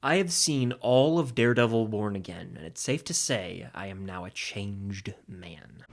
I have seen all of Daredevil Born Again, and it's safe to say I am now a changed man.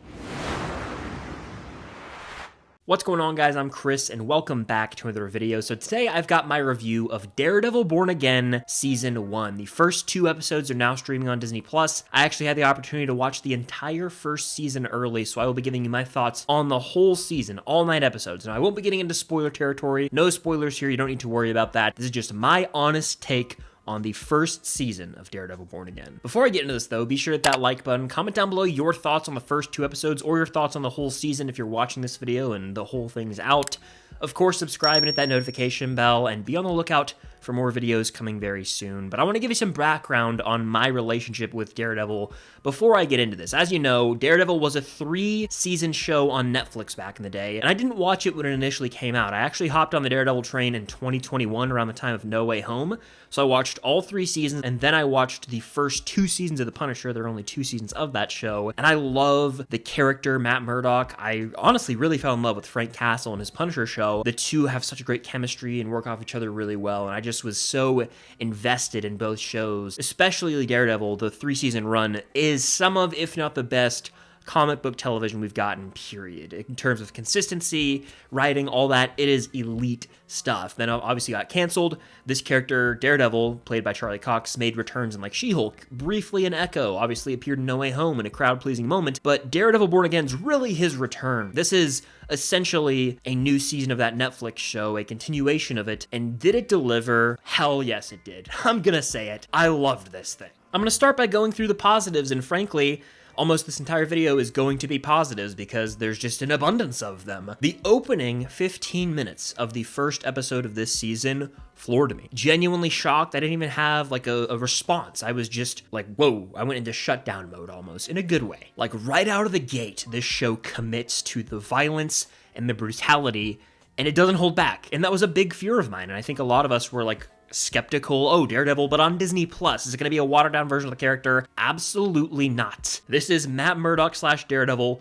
What's going on, guys? I'm Chris, and welcome back to another video. So today I've got my review of Daredevil Born Again Season 1. The first 2 episodes are now streaming on Disney+. I actually had the opportunity to watch the entire first season early, so I will be giving you my thoughts on the whole season, all 9 episodes. Now, I won't be getting into spoiler territory. No spoilers here, you don't need to worry about that. This is just my honest take on the first season of Daredevil Born Again. Before I get into this though, be sure to hit that like button, comment down below your thoughts on the first 2 episodes or your thoughts on the whole season if you're watching this video and the whole thing's out. Of course, subscribe and hit that notification bell and be on the lookout for more videos coming very soon. But I want to give you some background on my relationship with Daredevil before I get into this. As you know, Daredevil was a 3-season show on Netflix back in the day, and I didn't watch it when it initially came out. I actually hopped on the Daredevil train in 2021 around the time of No Way Home, so I watched all 3 seasons, and then I watched the first 2 seasons of The Punisher. There are only 2 seasons of that show, and I love the character Matt Murdock. I honestly really fell in love with Frank Castle and his Punisher show. The two have such a great chemistry and work off each other really well, and I just was so invested in both shows, especially Daredevil. The 3-season run is some of, if not the best, comic book television we've gotten, period. In terms of consistency, writing, all that, it is elite stuff. Then obviously got canceled. This character, Daredevil, played by Charlie Cox, made returns in like She-Hulk, briefly in Echo, obviously appeared in No Way Home in a crowd-pleasing moment, but Daredevil Born Again's really his return. This is essentially a new season of that Netflix show, a continuation of it, and did it deliver? Hell yes it did. I'm gonna say it. I loved this thing. I'm gonna start by going through the positives, and frankly, almost this entire video is going to be positives because there's just an abundance of them. The opening 15 minutes of the first episode of this season floored me. Genuinely shocked. I didn't even have like a response. I was just like, whoa, I went into shutdown mode almost, in a good way. Like right out of the gate, this show commits to the violence and the brutality, and it doesn't hold back. And that was a big fear of mine, and I think a lot of us were like, skeptical, oh, Daredevil, but on Disney Plus. Is it going to be a watered-down version of the character? Absolutely not. This is Matt Murdock / Daredevil,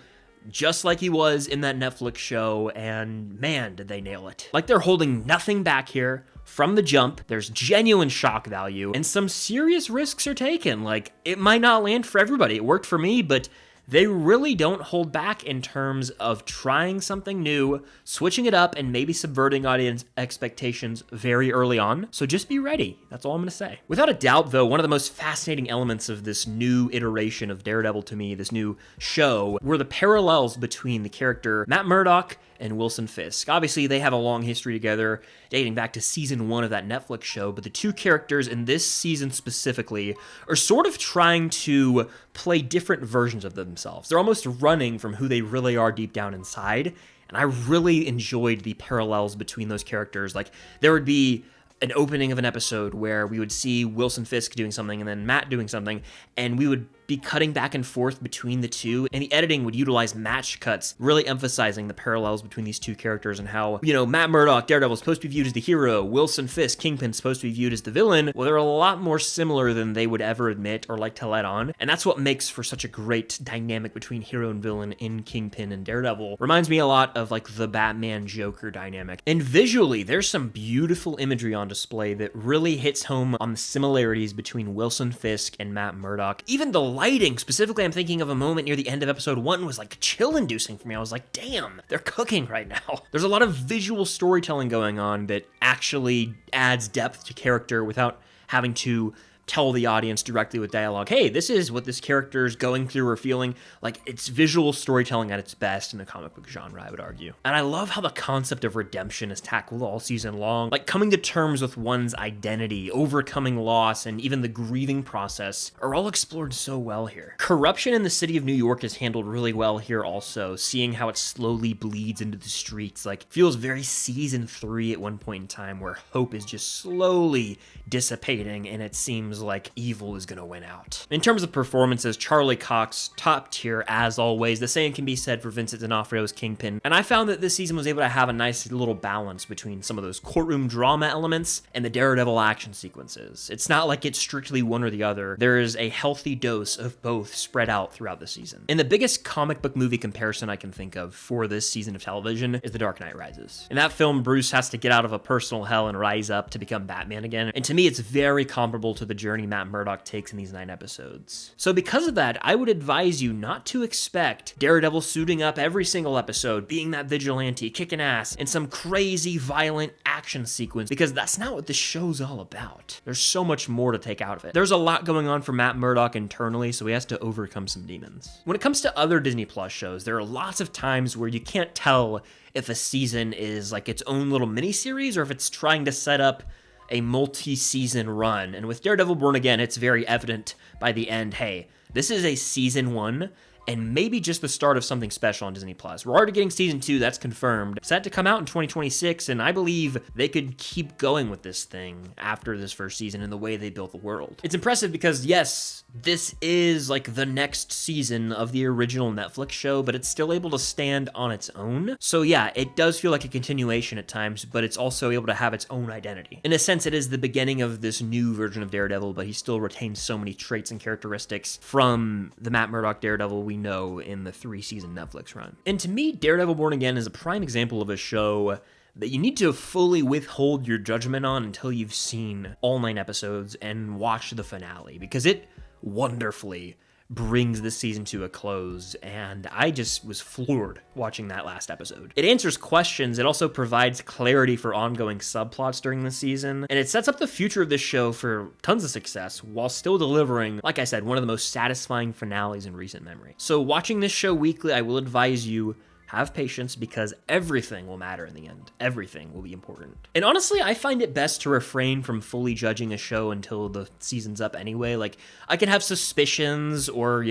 just like he was in that Netflix show, and man, did they nail it. Like, they're holding nothing back here. From the jump, there's genuine shock value, and some serious risks are taken. Like, it might not land for everybody. It worked for me, but they really don't hold back in terms of trying something new, switching it up, and maybe subverting audience expectations very early on. So just be ready. That's all I'm going to say. Without a doubt, though, one of the most fascinating elements of this new iteration of Daredevil to me, this new show, were the parallels between the character Matt Murdock and Wilson Fisk. Obviously, they have a long history together, dating back to season 1 of that Netflix show, but the two characters in this season specifically are sort of trying to play different versions of themselves. They're almost running from who they really are deep down inside, and I really enjoyed the parallels between those characters. Like, there would be an opening of an episode where we would see Wilson Fisk doing something and then Matt doing something, and we would be cutting back and forth between the two, and the editing would utilize match cuts, really emphasizing the parallels between these two characters and how, you know, Matt Murdock, Daredevil, is supposed to be viewed as the hero, Wilson Fisk, Kingpin, is supposed to be viewed as the villain. Well, they're a lot more similar than they would ever admit or like to let on, and that's what makes for such a great dynamic between hero and villain in Kingpin and Daredevil. Reminds me a lot of like the Batman-Joker dynamic. And visually, there's some beautiful imagery on display that really hits home on the similarities between Wilson Fisk and Matt Murdock. Even the lighting, specifically, I'm thinking of a moment near the end of episode 1 was like chill-inducing for me. I was like, damn, they're cooking right now. There's a lot of visual storytelling going on that actually adds depth to character without having to tell the audience directly with dialogue, hey, this is what this character is going through or feeling. Like, it's visual storytelling at its best in the comic book genre, I would argue. And I love how the concept of redemption is tackled all season long. Like, coming to terms with one's identity, overcoming loss, and even the grieving process are all explored so well here. Corruption in the city of New York is handled really well here also, seeing how it slowly bleeds into the streets. Like, feels very season 3 at one point in time, where hope is just slowly dissipating, and it seems seems like evil is gonna win out. In terms of performances, Charlie Cox, top tier as always. The same can be said for Vincent D'Onofrio's Kingpin. And I found that this season was able to have a nice little balance between some of those courtroom drama elements and the Daredevil action sequences. It's not like it's strictly one or the other. There is a healthy dose of both spread out throughout the season. And the biggest comic book movie comparison I can think of for this season of television is The Dark Knight Rises. In that film, Bruce has to get out of a personal hell and rise up to become Batman again. And to me, it's very comparable to the journey Matt Murdock takes in these 9 episodes. So because of that, I would advise you not to expect Daredevil suiting up every single episode, being that vigilante, kicking ass, in some crazy, violent action sequence, because that's not what this show's all about. There's so much more to take out of it. There's a lot going on for Matt Murdock internally, so he has to overcome some demons. When it comes to other Disney Plus shows, there are lots of times where you can't tell if a season is like its own little miniseries or if it's trying to set up a multi-season run. And with Daredevil Born Again, it's very evident by the end, hey, this is a season 1 and maybe just the start of something special on Disney Plus. We're already getting season 2, that's confirmed. Set to come out in 2026, and I believe they could keep going with this thing after this first season and the way they built the world. It's impressive because, yes, this is like the next season of the original Netflix show, but it's still able to stand on its own. So yeah, it does feel like a continuation at times, but it's also able to have its own identity. In a sense, it is the beginning of this new version of Daredevil, but he still retains so many traits and characteristics from the Matt Murdock Daredevil we know in the 3-season Netflix run. And to me, Daredevil Born Again is a prime example of a show that you need to fully withhold your judgment on until you've seen all 9 episodes and watched the finale, because it wonderfully brings this season to a close, and I just was floored watching that last episode. It answers questions, it also provides clarity for ongoing subplots during the season, and it sets up the future of this show for tons of success while still delivering, like I said, one of the most satisfying finales in recent memory. So watching this show weekly, I will advise you, have patience, because everything will matter in the end. Everything will be important. And honestly, I find it best to refrain from fully judging a show until the season's up anyway. Like, I can have suspicions or,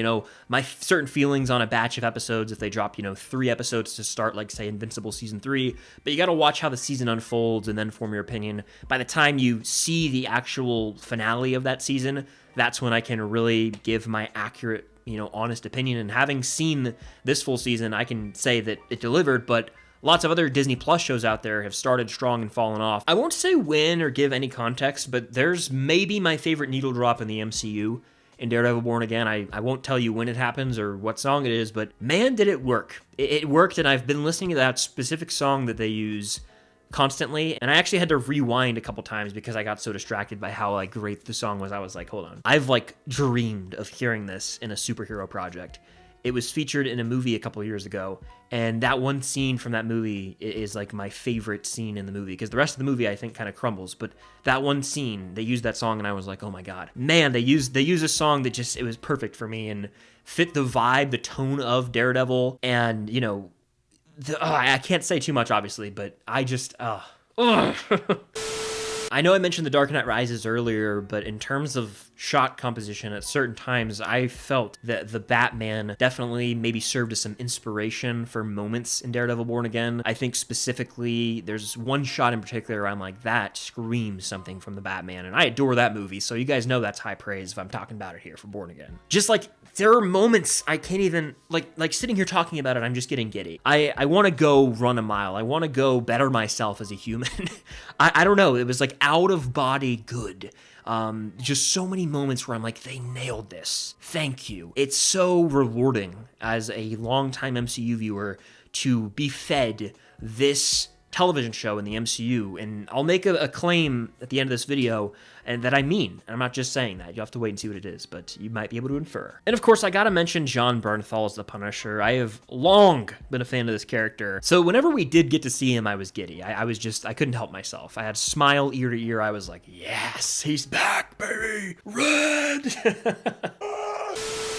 my certain feelings on a batch of episodes if they drop, 3 episodes to start, like, say, Invincible Season 3. But you gotta watch how the season unfolds and then form your opinion. By the time you see the actual finale of that season, that's when I can really give my accurate honest opinion. And having seen this full season, I can say that it delivered, but lots of other Disney Plus shows out there have started strong and fallen off. I won't say when or give any context, but there's maybe my favorite needle drop in the MCU in Daredevil Born Again. I won't tell you when it happens or what song it is, but man, did it work. It worked, and I've been listening to that specific song that they use constantly, and I actually had to rewind a couple times because I got so distracted by how great the song was. I was like, hold on. I've dreamed of hearing this in a superhero project. It was featured in a movie a couple years ago, and that one scene from that movie is my favorite scene in the movie, because the rest of the movie I think kind of crumbles, but that one scene, they used that song and I was like, oh my god. Man, they used a song that just, it was perfect for me and fit the vibe, the tone of Daredevil, and I can't say too much, obviously, but I just, I know I mentioned The Dark Knight Rises earlier, but in terms of shot composition, at certain times, I felt that the Batman definitely maybe served as some inspiration for moments in Daredevil Born Again. I think specifically, there's one shot in particular where I'm like, that screams something from the Batman, and I adore that movie, so you guys know that's high praise if I'm talking about it here for Born Again. Just there are moments I can't even, like sitting here talking about it, I'm just getting giddy. I want to go run a mile. I want to go better myself as a human. I don't know. It was out of body good. Just so many moments where I'm like, they nailed this. Thank you. It's so rewarding as a longtime MCU viewer to be fed this television show in the MCU, and I'll make a claim at the end of this video, and that I mean. I'm not just saying that. You have to wait and see what it is, but you might be able to infer. And of course, I gotta mention Jon Bernthal as the Punisher. I have long been a fan of this character, so whenever we did get to see him, I was giddy. I couldn't help myself. I had smile ear to ear. I was like, yes, he's back, baby, Red!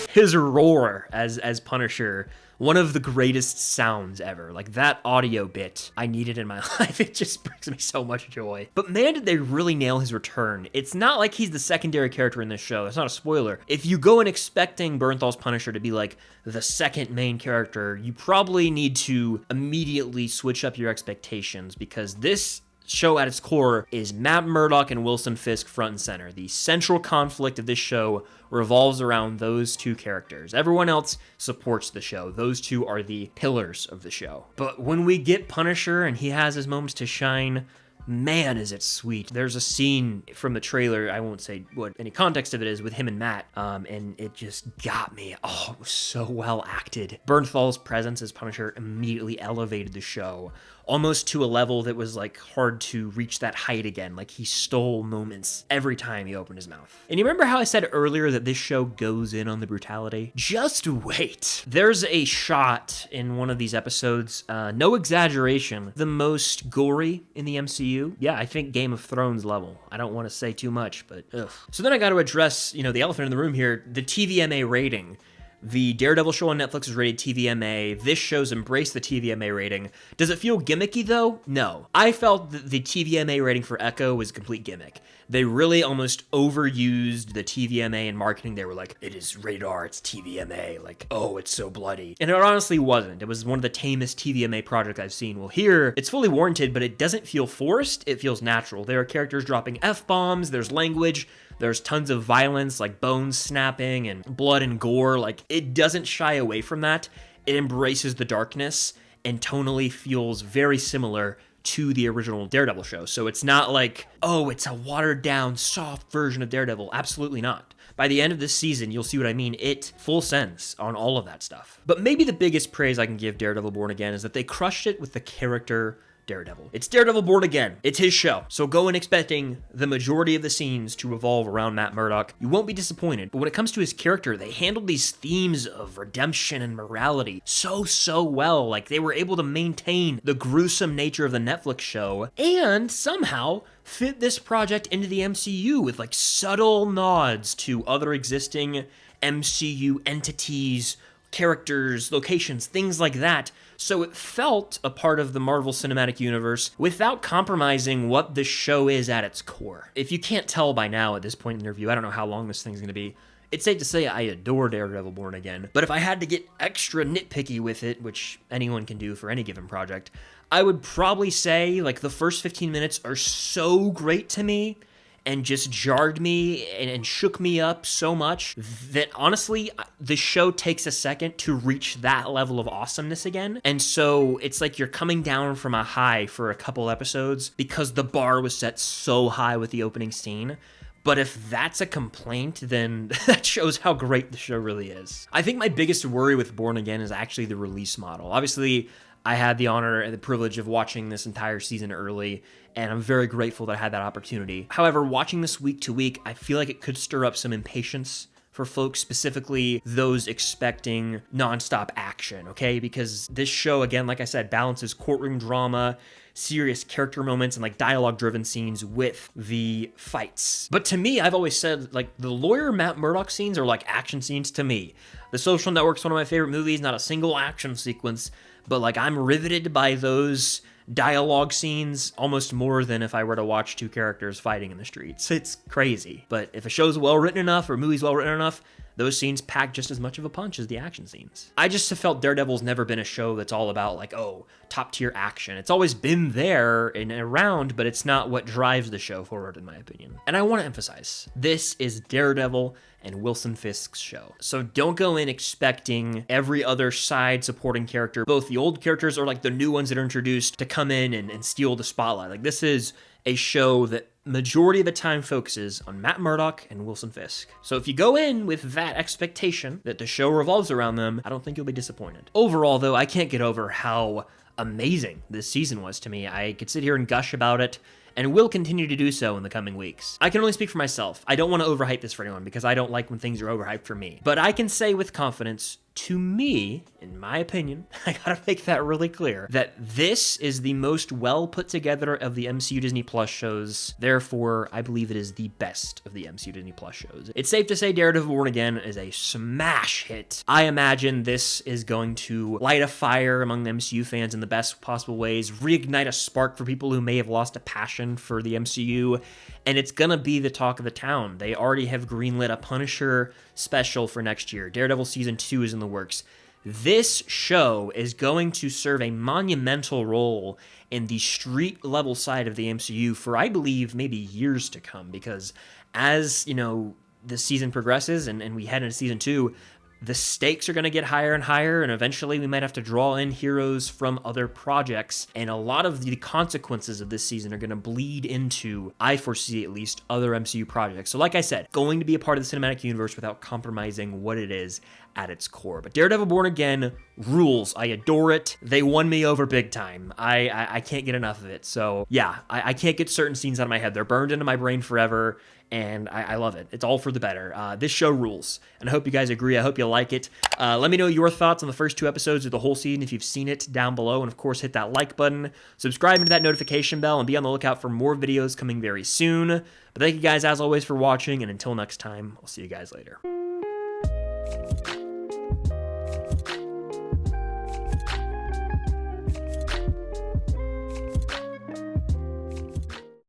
His roar as Punisher, one of the greatest sounds ever. That audio bit I needed in my life. It just brings me so much joy. But man, did they really nail his return. It's not like he's the secondary character in this show. That's not a spoiler. If you go in expecting Bernthal's Punisher to be the second main character, you probably need to immediately switch up your expectations, because this show at its core is Matt Murdock and Wilson Fisk front and center. The central conflict of this show revolves around those two characters. Everyone else supports the show. Those two are the pillars of the show. But when we get Punisher and he has his moments to shine, man, is it sweet. There's a scene from the trailer, I won't say what any context of it is, with him and Matt, and it just got me. Oh, it was so well acted. Bernthal's presence as Punisher immediately elevated the show, almost to a level that was like hard to reach that height again. Like he stole moments every time he opened his mouth. And you remember how I said earlier that this show goes in on the brutality? Just wait. There's a shot in one of these episodes, no exaggeration, the most gory in the MCU. Yeah, I think Game of Thrones level. I don't want to say too much, but ugh. So then I got to address, the elephant in the room here, the TVMA rating. The Daredevil show on Netflix is rated TVMA. This show's embraced the TVMA rating. Does it feel gimmicky though? No. I felt that the TVMA rating for Echo was a complete gimmick. They really almost overused the TVMA in marketing. They were like, it is rated R, it's TVMA. Like, oh, it's so bloody. And it honestly wasn't. It was one of the tamest TVMA projects I've seen. Well, here, it's fully warranted, but it doesn't feel forced. It feels natural. There are characters dropping F-bombs, there's language, there's tons of violence, like bones snapping and blood and gore. Like, it doesn't shy away from that. It embraces the darkness and tonally feels very similar to the original Daredevil show. So it's not like, oh, it's a watered down, soft version of Daredevil. Absolutely not. By the end of this season, you'll see what I mean. It full sends on all of that stuff. But maybe the biggest praise I can give Daredevil Born Again is that they crushed it with the character Daredevil. It's Daredevil Born Again. It's his show. So go in expecting the majority of the scenes to revolve around Matt Murdock. You won't be disappointed. But when it comes to his character, they handled these themes of redemption and morality so well. Like, they were able to maintain the gruesome nature of the Netflix show and somehow fit this project into the MCU with like subtle nods to other existing MCU entities, characters, locations, things like that. So it felt a part of the Marvel Cinematic Universe without compromising what the show is at its core. If you can't tell by now at this point in the review, I don't know how long this thing's going to be, it's safe to say I adore Daredevil Born Again. But if I had to get extra nitpicky with it, which anyone can do for any given project, I would probably say like the first 15 minutes are so great to me and just jarred me and shook me up so much that honestly, the show takes a second to reach that level of awesomeness again. And so it's like you're coming down from a high for a couple episodes because the bar was set so high with the opening scene. But if that's a complaint, then that shows how great the show really is. I think my biggest worry with Born Again is actually the release model. Obviously, I had the honor and the privilege of watching this entire season early, and I'm very grateful that I had that opportunity. However, watching this week to week, I feel like it could stir up some impatience for folks, specifically those expecting nonstop action, okay? Because this show, again, like I said, balances courtroom drama, serious character moments, and like dialogue-driven scenes with the fights. But to me, I've always said, like, the lawyer Matt Murdock scenes are like action scenes to me. The Social Network's one of my favorite movies, not a single action sequence, but like I'm riveted by those dialogue scenes almost more than if I were to watch two characters fighting in the streets. It's crazy. But if a show's well written enough or a movie's well written enough, those scenes pack just as much of a punch as the action scenes. I just have felt Daredevil's never been a show that's all about like, oh, top tier action. It's always been there and around, but it's not what drives the show forward, in my opinion. And I want to emphasize, this is Daredevil and Wilson Fisk's show. So don't go in expecting every other side supporting character, both the old characters or like the new ones that are introduced, to come in and steal the spotlight. Like, this is a show that majority of the time focuses on Matt Murdock and Wilson Fisk. So if you go in with that expectation that the show revolves around them, I don't think you'll be disappointed. Overall, though, I can't get over how amazing this season was to me. I could sit here and gush about it, and will continue to do so in the coming weeks. I can only speak for myself. I don't want to overhype this for anyone because I don't like when things are overhyped for me. But I can say with confidence, to me, in my opinion, I gotta make that really clear, that this is the most well put together of the MCU Disney Plus shows. Therefore, I believe it is the best of the MCU Disney Plus shows. It's safe to say Daredevil Born Again is a smash hit. I imagine this is going to light a fire among the MCU fans in the best possible ways, reignite a spark for people who may have lost a passion for the MCU, and it's gonna be the talk of the town. They already have greenlit a Punisher special for next year. Daredevil Season 2 is in the works. this show is going to serve a monumental role in the street level side of the MCU for, I believe, maybe years to come, because as, you know, the season progresses and we head into season 2, the stakes are going to get higher and higher, and eventually we might have to draw in heroes from other projects, and a lot of the consequences of this season are going to bleed into, I foresee at least, other MCU projects. So like I said, going to be a part of the cinematic universe without compromising what it is at its core. But Daredevil Born Again rules. I adore it. They won me over big time. I can't get enough of it. So yeah, I can't get certain scenes out of my head. They're burned into my brain forever, and I love it. It's all for the better. This show rules, and I hope you guys agree. I hope you like it. Let me know your thoughts on the first 2 episodes of the whole season if you've seen it down below, and of course hit that like button, subscribe to that notification bell, and be on the lookout for more videos coming very soon. But thank you guys as always for watching, and until next time, I'll see you guys later.